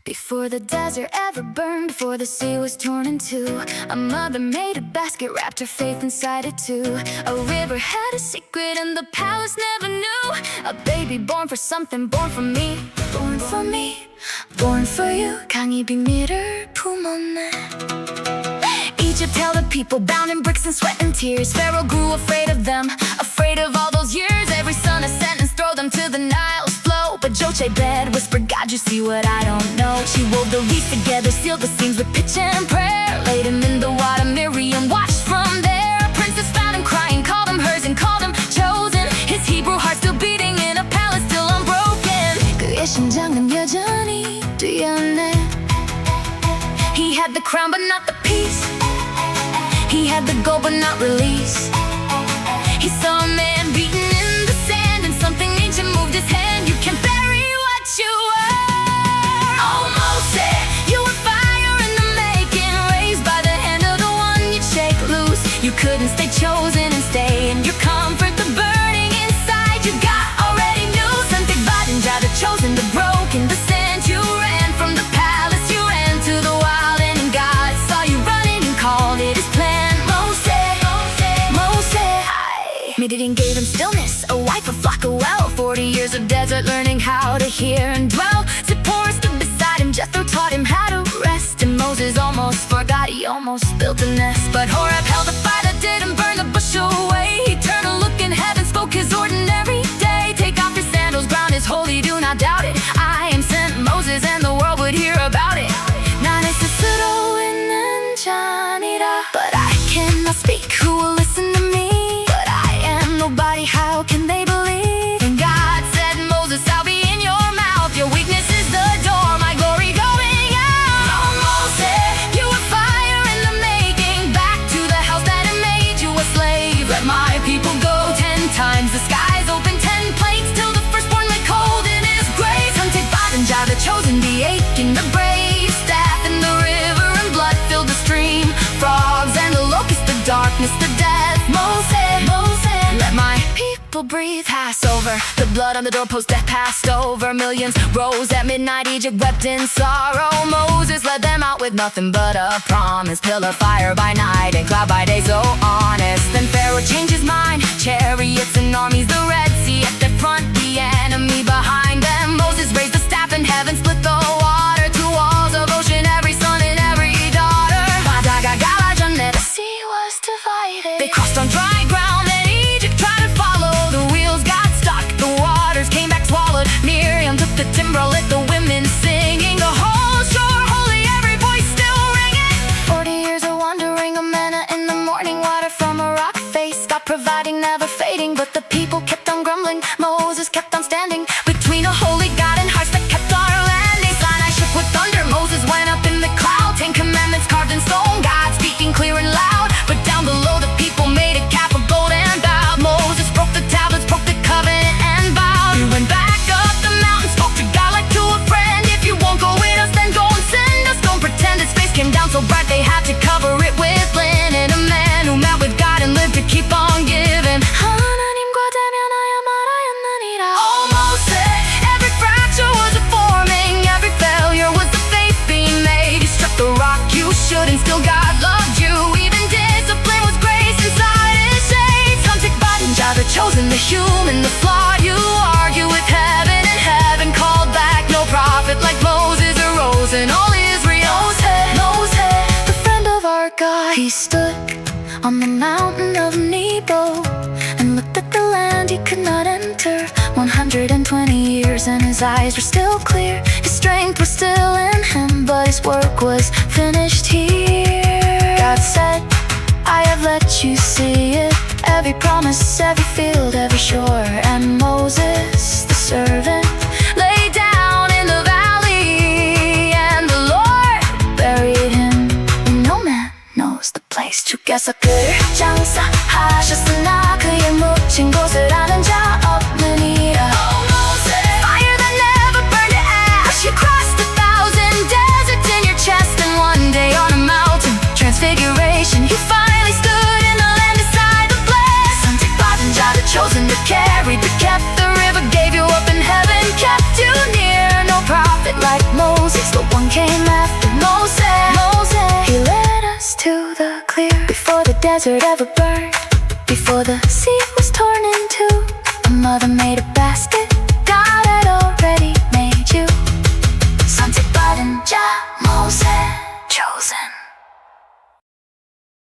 Before the desert ever burned, before the sea was torn in two, a mother made a basket, wrapped her faith inside it too. A river had a secret and the palace never knew. A baby born for something, born for me, born for me, born for you. 강이 비밀을 품었네. Egypt held the people bound in bricks and sweat and tears. Pharaoh grew afraid of them, afraid of all those years. Every son a sentence, throw them to the Nile's flow. But Jochebed whispered, God, you see what I don't know. She wove the reeds together, sealed the seams with pitch and prayer. Laid him in the water, Miriam watched from there. A princess found him crying, called him hers and called him chosen. His Hebrew heart still beating in a palace still unbroken. 그의 심장은 여전히 뛰어내. He had the crown but not the peace. He had the gold but not release. He saw a man beaten in the sand, and something ancient moved his hand. You can bury what you are. Oh Moses, you were fire in the making, raised by the hand of the one you'd shake loose. You couldn't stay chosen and stay in your comfort. The burning inside you got already knew. Something badin' the chosen, the broken, the sand. You ran from the palace, you ran to the wild, and God saw you running and called it his plan. Midian gave him stillness, a wife, a flock, a well. 40 years of desert learning how to hear and dwell. Zipporah stood beside him, Jethro taught him how to rest. And Moses almost forgot, he almost built a nest. But Horeb held a fire that didn't burn the bush away. He turned a look in heaven, spoke his ordinary day. Take off your sandals, ground is holy, do not doubt it. I am sent Moses and the world would hear about it. 나는 스스로 있는 자니라, but I cannot speak, who will listen to me? Nobody, how can they believe? And God said, Moses, I'll be in your mouth. Your weakness is the door, my glory going out. Oh Moses, you were fire in the making. Back to the house that had made you a slave. Let my people go 10 times. The skies open 10 plates till the firstborn lay cold in his grave. Hunted by the chosen, the aching, the brave. Staff in the river and blood filled the stream. Frogs and the locusts, the darkness, the death. Moses, let my people breathe. Passover, the blood on the doorpost, death passed over. Millions rose at midnight, Egypt wept in sorrow. Moses led them out with nothing but a promise. Pillar fire by night and cloud by day, so honest. Then Pharaoh changed his mind, chariots and armies. The Red Sea at their front, the enemy behind them. Moses raised the staff in heaven, split the water. 2 walls of ocean, every son and every daughter. The sea was divided. They crossed on dry ground and Egypt tried to follow. The wheels got stuck, the waters came back swallowed. Miriam took the timber, lit the women singing. The whole shore holy, every voice still ringing. 40 years of wandering, a manna in the morning, water from a rock face. God providing, never fading, but the people kept on grumbling. Moses kept on standing between a holy God and hearts that kept on landing. Sinai shook with thunder, Moses went up in the cloud. 10 commandments carved in stone, God speaking clear and loud. But down below the people made a calf of gold and bowed. Moses broke the tablets, broke the covenant and vowed. He went back up the mountain, spoke to God like to a friend. If you won't go with us, then go and send us. Don't pretend his face came down so bright they had to cover it with linen. A man who met with God and lived to keep on giving. 하나님과 대면하여 말하였느니라. Oh Moses, every fracture was a forming, every failure was the faith being made. You struck the rock you should and still God loved you. Even discipline was grace inside his shades. The chosen, the human, the flawed. You argue with heaven and heaven called back. No prophet like Moses arose in all Israel. Moses, the friend of our God. He stood on the mountain of Nebo and looked at the land he could not enter. 120 years and his eyes were still clear. His strength was still in him, but his work was finished here. God said, I have let you see it. Every promise, every field, every shore. And Moses, the servant, lay down in the valley, and the Lord buried him. And no man knows the place. 주께서 그를 장사하셨으나 그의 묻힌 곳을 아는 자 없느니라. Oh Moses, fire that never burned to ash. You crossed 1,000 deserts in your chest, and one day on a mountain, transfiguration, you finally stood in the land beside the blessed. 선택받은 자, the chosen, the carried, the kept. The river gave you up in heaven, kept you near. No prophet like Moses, the one clear, before the desert ever burned, before the sea was torn in two.